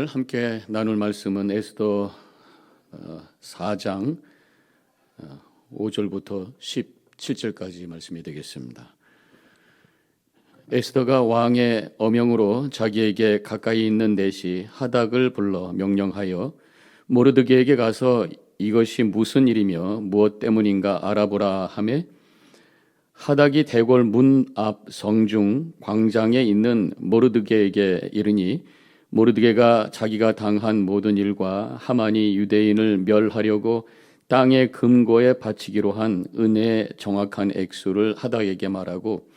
오늘 함께 나눌 말씀은 에스더 4장 5절부터 17절까지 말씀이 되겠습니다. 에스더가 왕의 어명으로 자기에게 가까이 있는 내시 하닥을 불러 명령하여 모르드게에게 가서 이것이 무슨 일이며 무엇 때문인가 알아보라 하매 하닥이 대궐 문 앞 성중 광장에 있는 모르드게에게 이르니 모르드게가 자기가 당한 모든 일과 하만이 유대인을 멸하려고 땅의 금고에 바치기로 한 은혜의 정확한 액수를 하닥에게 말하고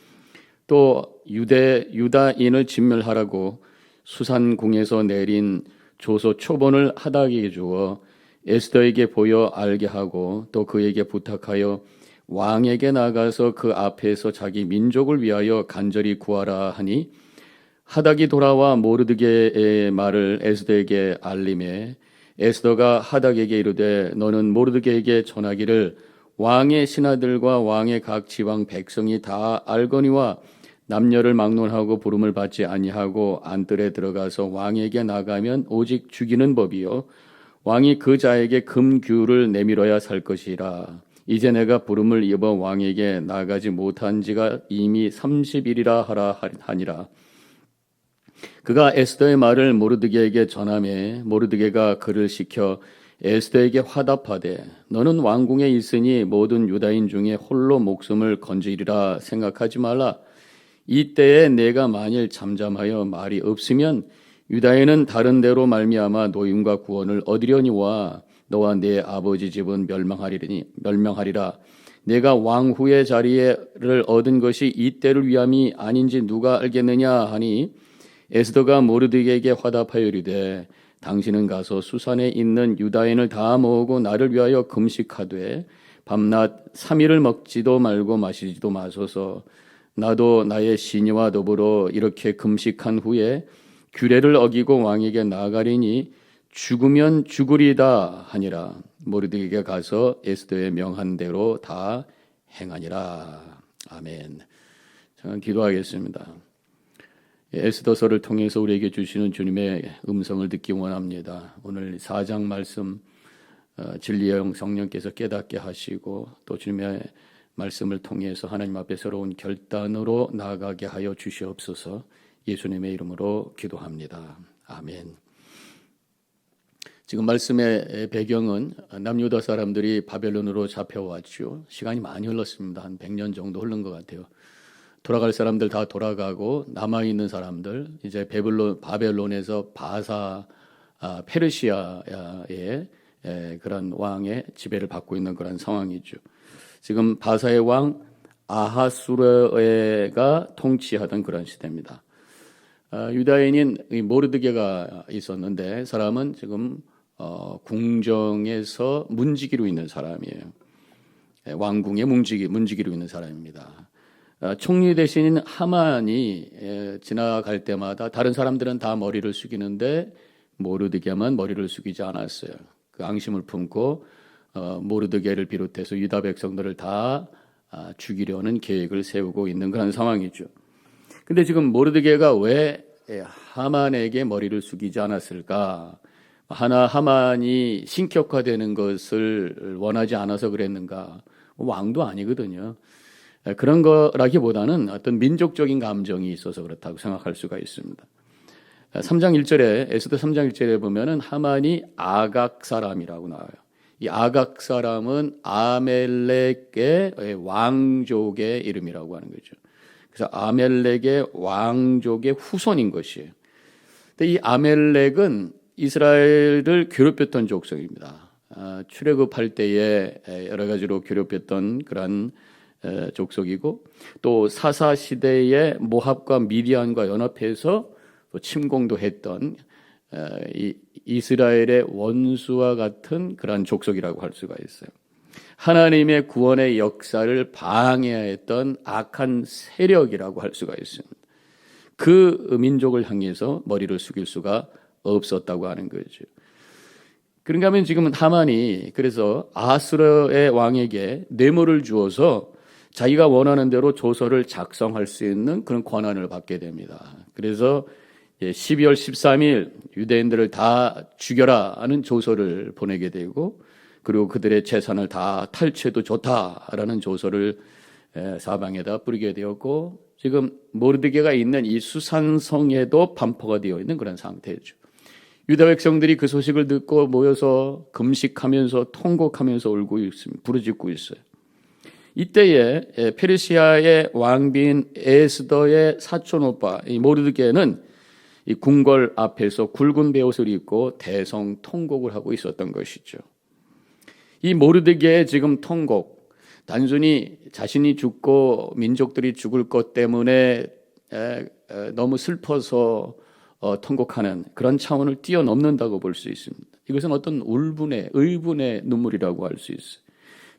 또 유다인을 진멸하라고 수산궁에서 내린 조서 초본을 하닥에게 주어 에스더에게 보여 알게 하고 또 그에게 부탁하여 왕에게 나가서 그 앞에서 자기 민족을 위하여 간절히 구하라 하니 하닥이 돌아와 모르드게의 말을 에스더에게 알림해 에스더가 하닥에게 이르되 너는 모르드게에게 전하기를 왕의 신하들과 왕의 각 지방 백성이 다 알거니와 남녀를 막론하고 부름을 받지 아니하고 안뜰에 들어가서 왕에게 나가면 오직 죽이는 법이요 왕이 그 자에게 금규를 내밀어야 살 것이라. 이제 내가 부름을 입어 왕에게 나가지 못한 지가 이미 30일이라 하니라. 그가 에스더의 말을 모르드게에게 전하매 모르드게가 그를 시켜 에스더에게 화답하되 너는 왕궁에 있으니 모든 유다인 중에 홀로 목숨을 건지리라 생각하지 말라. 이때에 내가 만일 잠잠하여 말이 없으면 유다인은 다른 데로 말미암아 노임과 구원을 얻으려니와 너와 내 아버지 집은 멸망하리라. 내가 왕후의 자리를 얻은 것이 이때를 위함이 아닌지 누가 알겠느냐 하니 에스더가 모르드게에게 화답하여 이르되 당신은 가서 수산에 있는 유다인을 다 모으고 나를 위하여 금식하되 밤낮 3일을 먹지도 말고 마시지도 마소서. 나도 나의 시녀와 더불어 이렇게 금식한 후에 규례를 어기고 왕에게 나아가리니 죽으면 죽으리다 하니라. 모르드게가 가서 에스더의 명한 대로 다 행하니라. 아멘. 저는 기도하겠습니다. 에스더서를 통해서 우리에게 주시는 주님의 음성을 듣기 원합니다. 오늘 4장 말씀 진리의 영 성령께서 깨닫게 하시고 또 주님의 말씀을 통해서 하나님 앞에 새로운 결단으로 나아가게 하여 주시옵소서. 예수님의 이름으로 기도합니다. 아멘. 지금 말씀의 배경은 남유다 사람들이 바벨론으로 잡혀왔죠. 시간이 많이 흘렀습니다. 한 100년 정도 흐른 것 같아요. 돌아갈 사람들 다 돌아가고 남아있는 사람들 이제 바벨론에서 페르시아의 그런 왕의 지배를 받고 있는 그런 상황이죠. 지금 바사의 왕 아하수르가 통치하던 그런 시대입니다. 유다인인 모르드게가 있었는데 사람은 지금 궁정에서 문지기로 있는 사람이에요. 왕궁에 문지기로 있는 사람입니다. 총리 대신인 하만이 지나갈 때마다 다른 사람들은 다 머리를 숙이는데 모르드게만 머리를 숙이지 않았어요. 그 앙심을 품고 모르드게를 비롯해서 유다 백성들을 다 죽이려는 계획을 세우고 있는 그런 상황이죠. 근데 지금 모르드게가 왜 하만에게 머리를 숙이지 않았을까? 하만이 신격화되는 것을 원하지 않아서 그랬는가? 왕도 아니거든요. 그런 거라기보다는 어떤 민족적인 감정이 있어서 그렇다고 생각할 수가 있습니다. 3장 1절에 에스더 3장 1절에 보면은 하만이 아각 사람이라고 나와요. 이 아각 사람은 아멜렉의 왕족의 이름이라고 하는 거죠. 그래서 아멜렉의 왕족의 후손인 것이에요. 근데 이 아멜렉은 이스라엘을 괴롭혔던 족속입니다. 출애굽할 때에 여러 가지로 괴롭혔던 그런 족속이고 또 사사 시대에 모압과 미디안과 연합해서 침공도 했던 이스라엘의 원수와 같은 그런 족속이라고 할 수가 있어요. 하나님의 구원의 역사를 방해했던 악한 세력이라고 할 수가 있습니다. 그 민족을 향해서 머리를 숙일 수가 없었다고 하는 거죠. 그런가 하면 지금은 하만이 그래서 아하수르의 왕에게 뇌물을 주어서 자기가 원하는 대로 조서를 작성할 수 있는 그런 권한을 받게 됩니다. 그래서 12월 13일 유대인들을 다 죽여라 하는 조서를 보내게 되고, 그리고 그들의 재산을 다 탈취해도 좋다라는 조서를 사방에다 뿌리게 되었고, 지금 모르드게가 있는 이 수산성에도 반포가 되어 있는 그런 상태죠. 유다 백성들이 그 소식을 듣고 모여서 금식하면서 통곡하면서 울고 있습니다. 부르짖고 있어요. 이때에 페르시아의 왕비인 에스더의 사촌 오빠 이 모르드게는 이 궁궐 앞에서 굵은 베옷을 입고 대성 통곡을 하고 있었던 것이죠. 이 모르드게의 지금 통곡, 단순히 자신이 죽고 민족들이 죽을 것 때문에 너무 슬퍼서 통곡하는 그런 차원을 뛰어넘는다고 볼 수 있습니다. 이것은 어떤 울분의, 의분의 눈물이라고 할 수 있어요.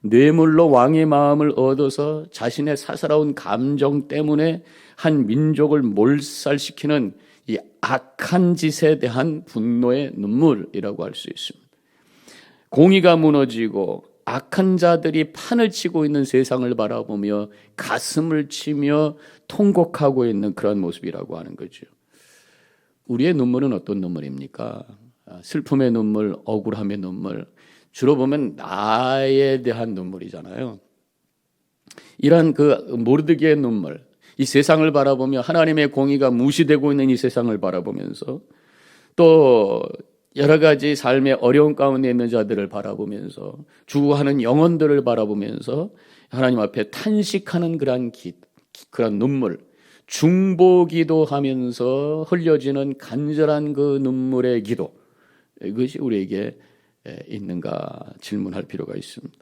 뇌물로 왕의 마음을 얻어서 자신의 사사로운 감정 때문에 한 민족을 몰살시키는 이 악한 짓에 대한 분노의 눈물이라고 할 수 있습니다. 공의가 무너지고 악한 자들이 판을 치고 있는 세상을 바라보며 가슴을 치며 통곡하고 있는 그런 모습이라고 하는 거죠. 우리의 눈물은 어떤 눈물입니까? 슬픔의 눈물, 억울함의 눈물, 주로 보면 나에 대한 눈물이잖아요. 이런 그 모르드게의 눈물, 이 세상을 바라보며 하나님의 공의가 무시되고 있는 이 세상을 바라보면서 또 여러 가지 삶의 어려운 가운데 있는 자들을 바라보면서 죽어가는 영혼들을 바라보면서 하나님 앞에 탄식하는 그런 눈물, 중보기도 하면서 흘려지는 간절한 그 눈물의 기도, 이것이 우리에게 있는가 질문할 필요가 있습니다.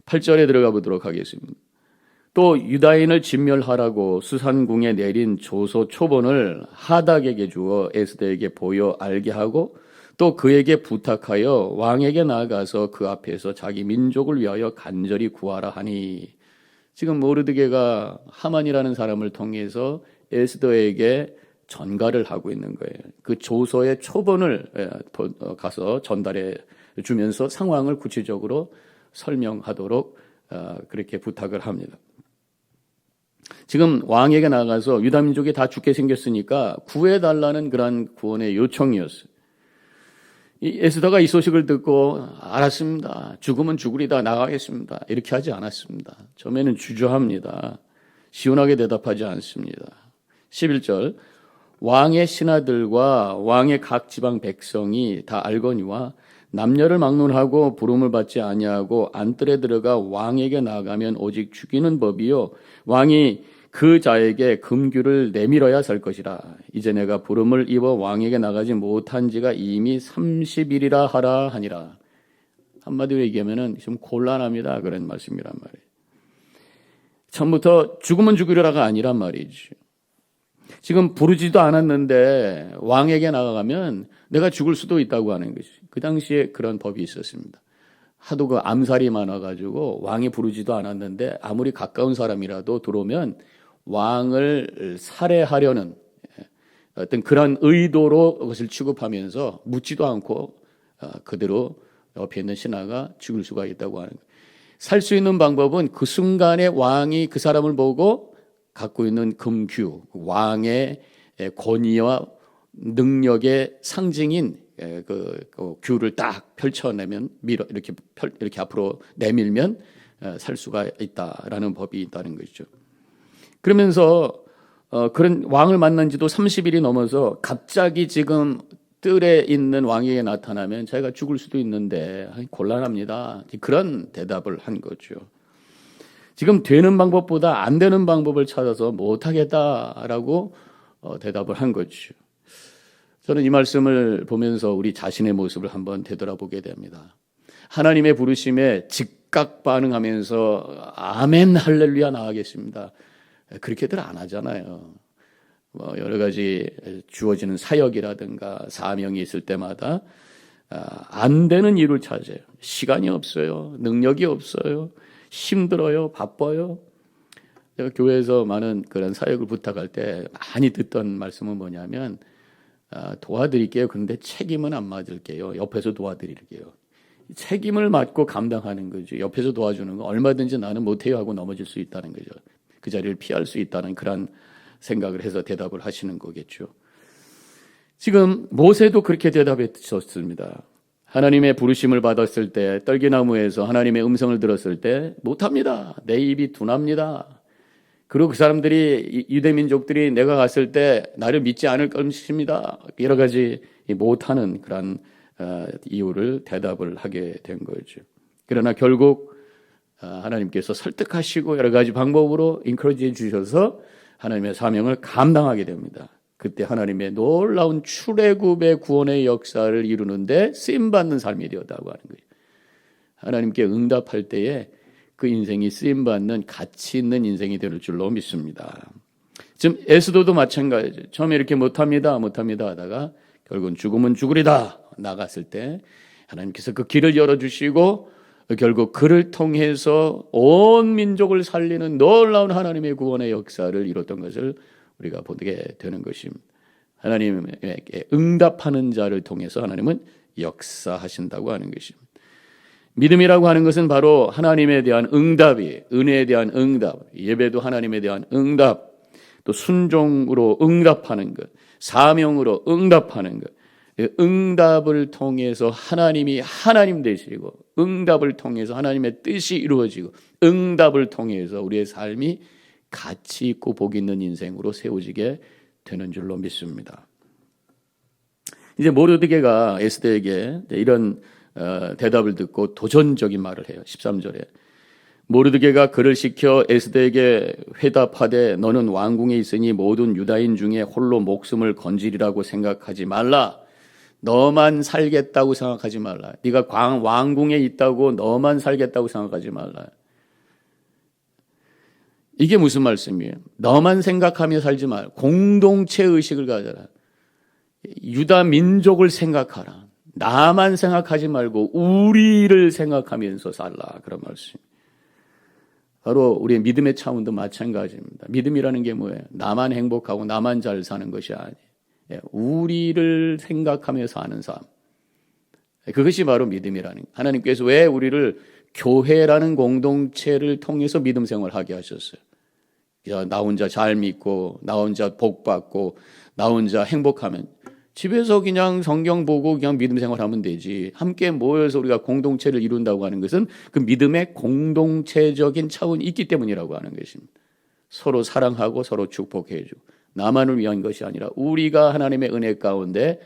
8절에 들어가 보도록 하겠습니다. 또 유다인을 진멸하라고 수산궁에 내린 조서 초본을 하닥에게 주어 에스더에게 보여 알게 하고 또 그에게 부탁하여 왕에게 나아가서 그 앞에서 자기 민족을 위하여 간절히 구하라 하니, 지금 모르드게가 하만이라는 사람을 통해서 에스더에게 전가를 하고 있는 거예요. 그 조서의 초본을 가서 전달해 주면서 상황을 구체적으로 설명하도록 그렇게 부탁을 합니다. 지금 왕에게 나가서 유다 민족이 다 죽게 생겼으니까 구해달라는 그런 구원의 요청이었어요. 이 에스더가 이 소식을 듣고 알았습니다, 죽으면 죽으리다, 나가겠습니다, 이렇게 하지 않았습니다. 처음에는 주저합니다. 시원하게 대답하지 않습니다. 11절, 왕의 신하들과 왕의 각 지방 백성이 다 알거니와 남녀를 막론하고 부름을 받지 아니하고 안뜰에 들어가 왕에게 나가면 오직 죽이는 법이요 왕이 그 자에게 금규를 내밀어야 살 것이라. 이제 내가 부름을 입어 왕에게 나가지 못한 지가 이미 30일이라 하라 하니라. 한마디로 얘기하면 좀 곤란합니다, 그런 말씀이란 말이에요. 처음부터 죽으면 죽으리라가 아니란 말이죠. 지금 부르지도 않았는데 왕에게 나가면 내가 죽을 수도 있다고 하는 것이, 그 당시에 그런 법이 있었습니다. 하도 그 암살이 많아가지고 왕이 부르지도 않았는데 아무리 가까운 사람이라도 들어오면 왕을 살해하려는 어떤 그런 의도로 그것을 취급하면서 묻지도 않고 그대로 옆에 있는 신하가 죽을 수가 있다고 하는 거예요. 살 수 있는 방법은 그 순간에 왕이 그 사람을 보고 갖고 있는 금규, 왕의 권위와 능력의 상징인 그 규를 딱 펼쳐내면 이렇게 앞으로 내밀면 살 수가 있다라는 법이 있다는 것이죠. 그러면서 그런 왕을 만난 지도 30일이 넘어서 갑자기 지금 뜰에 있는 왕에게 나타나면 자기가 죽을 수도 있는데 곤란합니다, 그런 대답을 한 거죠. 지금 되는 방법보다 안 되는 방법을 찾아서 못하겠다라고 대답을 한 거죠. 저는 이 말씀을 보면서 우리 자신의 모습을 한번 되돌아보게 됩니다. 하나님의 부르심에 즉각 반응하면서 아멘 할렐루야 나가겠습니다, 그렇게들 안 하잖아요. 여러 가지 주어지는 사역이라든가 사명이 있을 때마다 안 되는 이유를 찾아요. 시간이 없어요, 능력이 없어요, 힘들어요, 바빠요. 제가 교회에서 많은 그런 사역을 부탁할 때 많이 듣던 말씀은 뭐냐면 도와드릴게요, 그런데 책임은 안 맡을게요, 옆에서 도와드릴게요. 책임을 맡고 감당하는 거죠. 옆에서 도와주는 거 얼마든지 나는 못해요 하고 넘어질 수 있다는 거죠. 그 자리를 피할 수 있다는 그런 생각을 해서 대답을 하시는 거겠죠. 지금 모세도 그렇게 대답했었습니다. 하나님의 부르심을 받았을 때, 떨기나무에서 하나님의 음성을 들었을 때 못합니다. 내 입이 둔합니다. 그리고 그 사람들이, 유대민족들이 내가 갔을 때 나를 믿지 않을 것입니다. 여러 가지 못하는 그런 이유를 대답을 하게 된 거죠. 그러나 결국 하나님께서 설득하시고 여러 가지 방법으로 인커리지해 주셔서 하나님의 사명을 감당하게 됩니다. 그때 하나님의 놀라운 출애굽의 구원의 역사를 이루는데 쓰임받는 삶이 되었다고 하는 거예요. 하나님께 응답할 때에 그 인생이 쓰임받는 가치 있는 인생이 될 줄로 믿습니다. 지금 에스더도 마찬가지죠. 처음에 이렇게 못합니다 하다가 결국은 죽으면 죽으리다 나갔을 때 하나님께서 그 길을 열어주시고 결국 그를 통해서 온 민족을 살리는 놀라운 하나님의 구원의 역사를 이뤘던 것을 우리가 보게 되는 것입니다. 하나님에게 응답하는 자를 통해서 하나님은 역사하신다고 하는 것입니다. 믿음이라고 하는 것은 바로 하나님에 대한 응답이, 은혜에 대한 응답, 예배도 하나님에 대한 응답, 또 순종으로 응답하는 것, 사명으로 응답하는 것, 응답을 통해서 하나님이 하나님 되시고, 응답을 통해서 하나님의 뜻이 이루어지고, 응답을 통해서 우리의 삶이 가치 있고 복 있는 인생으로 세워지게 되는 줄로 믿습니다. 이제 모르드게가 에스더에게 이런 대답을 듣고 도전적인 말을 해요. 13절에 모르드게가 그를 시켜 에스더에게 회답하되 너는 왕궁에 있으니 모든 유다인 중에 홀로 목숨을 건지리라고 생각하지 말라. 너만 살겠다고 생각하지 말라. 네가 왕궁에 있다고 너만 살겠다고 생각하지 말라. 이게 무슨 말씀이에요? 너만 생각하며 살지 말. 공동체 의식을 가져라. 유다 민족을 생각하라. 나만 생각하지 말고 우리를 생각하면서 살라. 그런 말씀. 바로 우리의 믿음의 차원도 마찬가지입니다. 믿음이라는 게 뭐예요? 나만 행복하고 나만 잘 사는 것이 아니에요. 우리를 생각하며 사는 삶. 그것이 바로 믿음이라는 거예요. 하나님께서 왜 우리를 교회라는 공동체를 통해서 믿음 생활하게 하셨어요? 나 혼자 잘 믿고 나 혼자 복 받고 나 혼자 행복하면 집에서 그냥 성경 보고 그냥 믿음 생활하면 되지. 함께 모여서 우리가 공동체를 이룬다고 하는 것은 그 믿음의 공동체적인 차원이 있기 때문이라고 하는 것입니다. 서로 사랑하고 서로 축복해주고 나만을 위한 것이 아니라 우리가 하나님의 은혜 가운데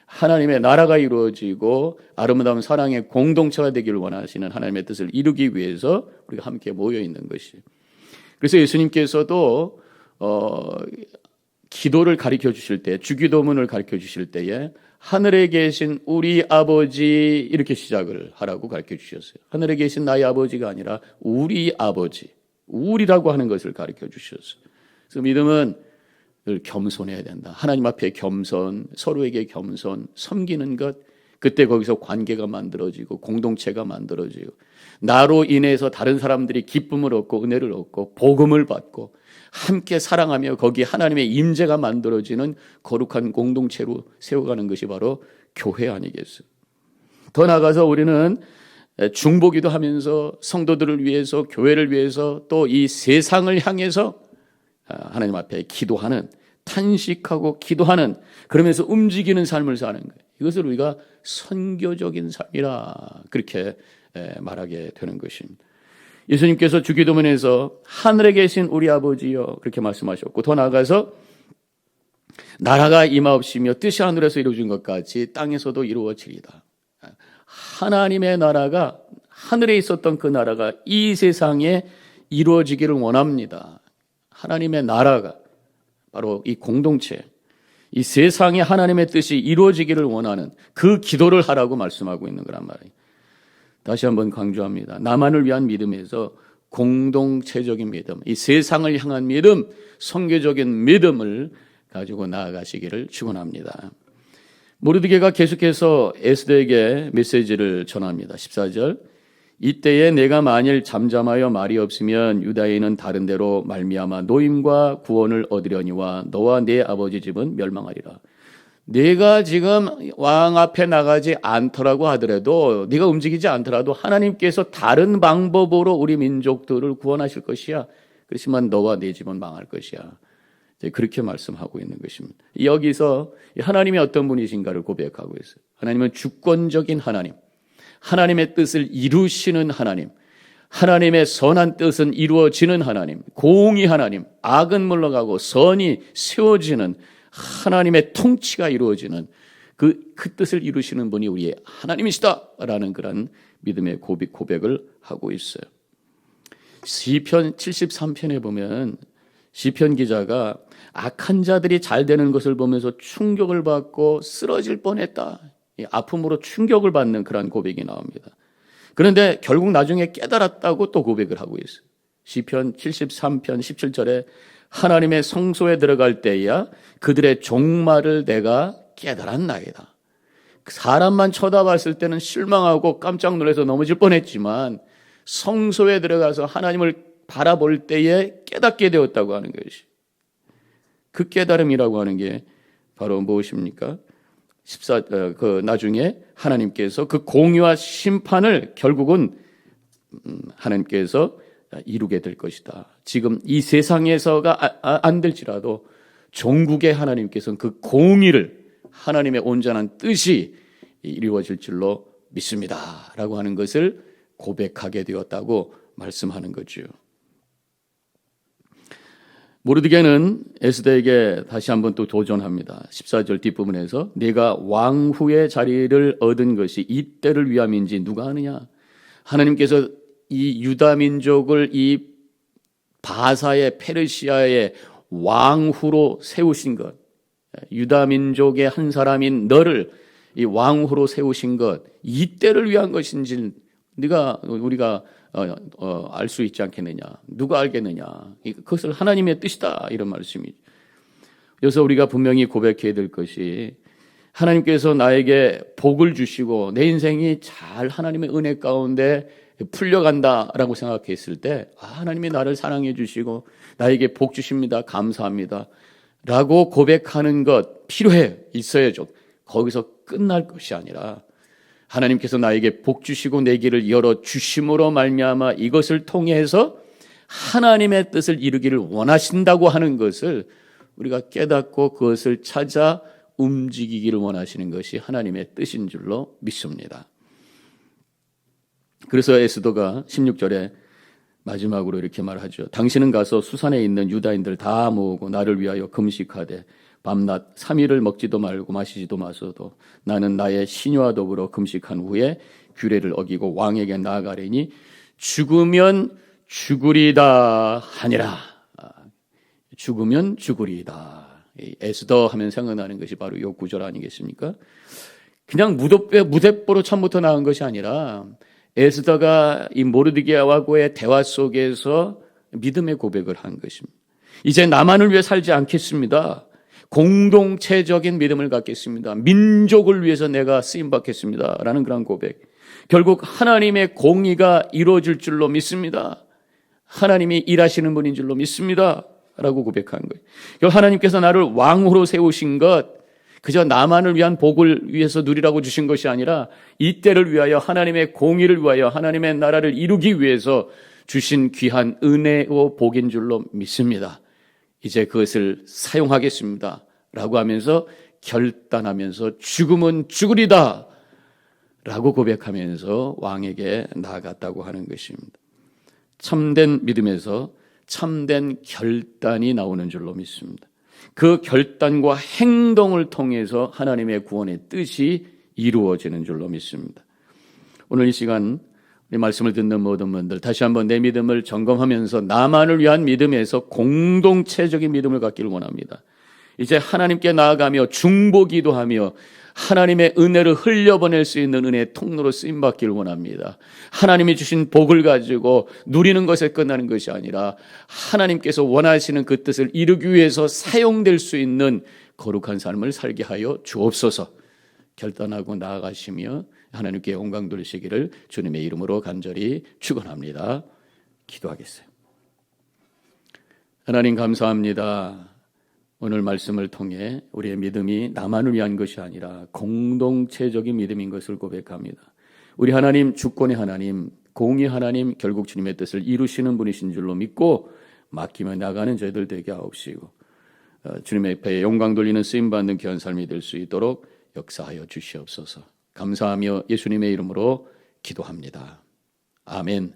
하나님의 나라가 이루어지고 아름다운 사랑의 공동체가 되기를 원하시는 하나님의 뜻을 이루기 위해서 우리가 함께 모여 있는 것이에요. 그래서 예수님께서도 기도를 가르쳐 주실 때, 주기도문을 가르쳐 주실 때에 하늘에 계신 우리 아버지 이렇게 시작을 하라고 가르쳐 주셨어요. 하늘에 계신 나의 아버지가 아니라 우리 아버지, 우리라고 하는 것을 가르쳐 주셨어요. 그래서 믿음은 늘 겸손해야 된다. 하나님 앞에 겸손, 서로에게 겸손, 섬기는 것, 그때 거기서 관계가 만들어지고 공동체가 만들어지고 나로 인해서 다른 사람들이 기쁨을 얻고 은혜를 얻고 복음을 받고 함께 사랑하며 거기에 하나님의 임재가 만들어지는 거룩한 공동체로 세워가는 것이 바로 교회 아니겠어요? 더 나아가서 우리는 중보기도 하면서 성도들을 위해서 교회를 위해서 또 이 세상을 향해서 하나님 앞에 기도하는 탄식하고 기도하는 그러면서 움직이는 삶을 사는 거예요. 이것을 우리가 선교적인 삶이라 그렇게 말하게 되는 것입니다. 예수님께서 주기도문에서 하늘에 계신 우리 아버지여 그렇게 말씀하셨고 더 나아가서 나라가 임하옵시며 뜻이 하늘에서 이루어진 것 같이 땅에서도 이루어지리다. 하나님의 나라가 하늘에 있었던 그 나라가 이 세상에 이루어지기를 원합니다. 하나님의 나라가 바로 이 공동체, 이 세상에 하나님의 뜻이 이루어지기를 원하는 그 기도를 하라고 말씀하고 있는 거란 말이에요. 다시 한번 강조합니다. 나만을 위한 믿음에서 공동체적인 믿음, 이 세상을 향한 믿음, 선교적인 믿음을 가지고 나아가시기를 축원합니다. 모르드게가 계속해서 에스더에게 메시지를 전합니다. 14절 이때에 내가 만일 잠잠하여 말이 없으면 유다인은 다른 데로 말미암아 노임과 구원을 얻으려니와 너와 네 아버지 집은 멸망하리라. 네가 지금 왕 앞에 나가지 않더라고 하더라도 네가 움직이지 않더라도 하나님께서 다른 방법으로 우리 민족들을 구원하실 것이야. 그렇지만 너와 네 집은 망할 것이야. 그렇게 말씀하고 있는 것입니다. 여기서 하나님이 어떤 분이신가를 고백하고 있어요. 하나님은 주권적인 하나님, 하나님의 뜻을 이루시는 하나님, 하나님의 선한 뜻은 이루어지는 하나님, 공의 하나님, 악은 물러가고 선이 세워지는 하나님의 통치가 이루어지는 그 뜻을 이루시는 분이 우리의 하나님이시다라는 그런 믿음의 고백을 하고 있어요. 시편 73편에 보면 시편 기자가 악한 자들이 잘 되는 것을 보면서 충격을 받고 쓰러질 뻔했다. 아픔으로 충격을 받는 그런 고백이 나옵니다. 그런데 결국 나중에 깨달았다고 또 고백을 하고 있어요. 시편 73편 17절에 하나님의 성소에 들어갈 때야 그들의 종말을 내가 깨달았나이다. 사람만 쳐다봤을 때는 실망하고 깜짝 놀라서 넘어질 뻔했지만 성소에 들어가서 하나님을 바라볼 때에 깨닫게 되었다고 하는 것이, 그 깨달음이라고 하는 게 바로 무엇입니까? 나중에 하나님께서 그 공의와 심판을 결국은 하나님께서 이루게 될 것이다. 지금 이 세상에서가 안 될지라도 종국의 하나님께서는 그 공의를, 하나님의 온전한 뜻이 이루어질 줄로 믿습니다 라고 하는 것을 고백하게 되었다고 말씀하는 거죠. 모르드게는 에스더에게 다시 한번 또 도전합니다. 14절 뒷부분에서 네가 왕후의 자리를 얻은 것이 이때를 위함인지 누가 아느냐. 하나님께서 이 유다 민족을 이 바사의 페르시아의 왕후로 세우신 것, 유다 민족의 한 사람인 너를 이 왕후로 세우신 것, 이때를 위한 것인지 우리가 알 수 있지 않겠느냐. 누가 알겠느냐. 그것을 하나님의 뜻이다. 이런 말씀이죠. 그래서 우리가 분명히 고백해야 될 것이, 하나님께서 나에게 복을 주시고 내 인생이 잘 하나님의 은혜 가운데 풀려간다라고 생각했을 때, 하나님이 나를 사랑해 주시고 나에게 복 주십니다. 감사합니다. 라고 고백하는 것 필요해. 있어야죠. 거기서 끝날 것이 아니라 하나님께서 나에게 복 주시고 내 길을 열어 주심으로 말미암아 이것을 통해서 하나님의 뜻을 이루기를 원하신다고 하는 것을 우리가 깨닫고 그것을 찾아 움직이기를 원하시는 것이 하나님의 뜻인 줄로 믿습니다. 그래서 에스더가 16절에 마지막으로 이렇게 말하죠. 당신은 가서 수산에 있는 유다인들 다 모으고 나를 위하여 금식하되 밤낮 3일을 먹지도 말고 마시지도 마소도 나는 나의 시녀와 더불어 금식한 후에 규례를 어기고 왕에게 나아가리니 죽으면 죽으리다 하니라. 죽으면 죽으리다. 에스더 하면 생각나는 것이 바로 이 구절 아니겠습니까? 그냥 무대뽀로 처음부터 나온 것이 아니라 에스더가 이 모르드게하고의 대화 속에서 믿음의 고백을 한 것입니다. 이제 나만을 위해 살지 않겠습니다. 공동체적인 믿음을 갖겠습니다. 민족을 위해서 내가 쓰임받겠습니다 라는 그런 고백. 결국 하나님의 공의가 이루어질 줄로 믿습니다. 하나님이 일하시는 분인 줄로 믿습니다 라고 고백한 거예요. 하나님께서 나를 왕으로 세우신 것, 그저 나만을 위한 복을 위해서 누리라고 주신 것이 아니라 이때를 위하여, 하나님의 공의를 위하여, 하나님의 나라를 이루기 위해서 주신 귀한 은혜와 복인 줄로 믿습니다. 이제 그것을 사용하겠습니다 라고 하면서 결단하면서 죽으면 죽으리다 라고 고백하면서 왕에게 나아갔다고 하는 것입니다. 참된 믿음에서 참된 결단이 나오는 줄로 믿습니다. 그 결단과 행동을 통해서 하나님의 구원의 뜻이 이루어지는 줄로 믿습니다. 오늘 이 시간 이 말씀을 듣는 모든 분들, 다시 한번 내 믿음을 점검하면서 나만을 위한 믿음에서 공동체적인 믿음을 갖기를 원합니다. 이제 하나님께 나아가며 중보기도하며 하나님의 은혜를 흘려보낼 수 있는 은혜의 통로로 쓰임받기를 원합니다. 하나님이 주신 복을 가지고 누리는 것에 끝나는 것이 아니라 하나님께서 원하시는 그 뜻을 이루기 위해서 사용될 수 있는 거룩한 삶을 살게 하여 주옵소서. 결단하고 나아가시며 하나님께 영광 돌리시기를 주님의 이름으로 간절히 축원합니다. 기도하겠어요. 하나님 감사합니다. 오늘 말씀을 통해 우리의 믿음이 나만을 위한 것이 아니라 공동체적인 믿음인 것을 고백합니다. 우리 하나님, 주권의 하나님, 공의 하나님, 결국 주님의 뜻을 이루시는 분이신 줄로 믿고 맡기며 나가는 저희들 되게 하옵시고, 주님의 옆에 영광 돌리는 쓰임 받는 귀한 삶이 될 수 있도록 역사하여 주시옵소서. 감사하며 예수님의 이름으로 기도합니다. 아멘.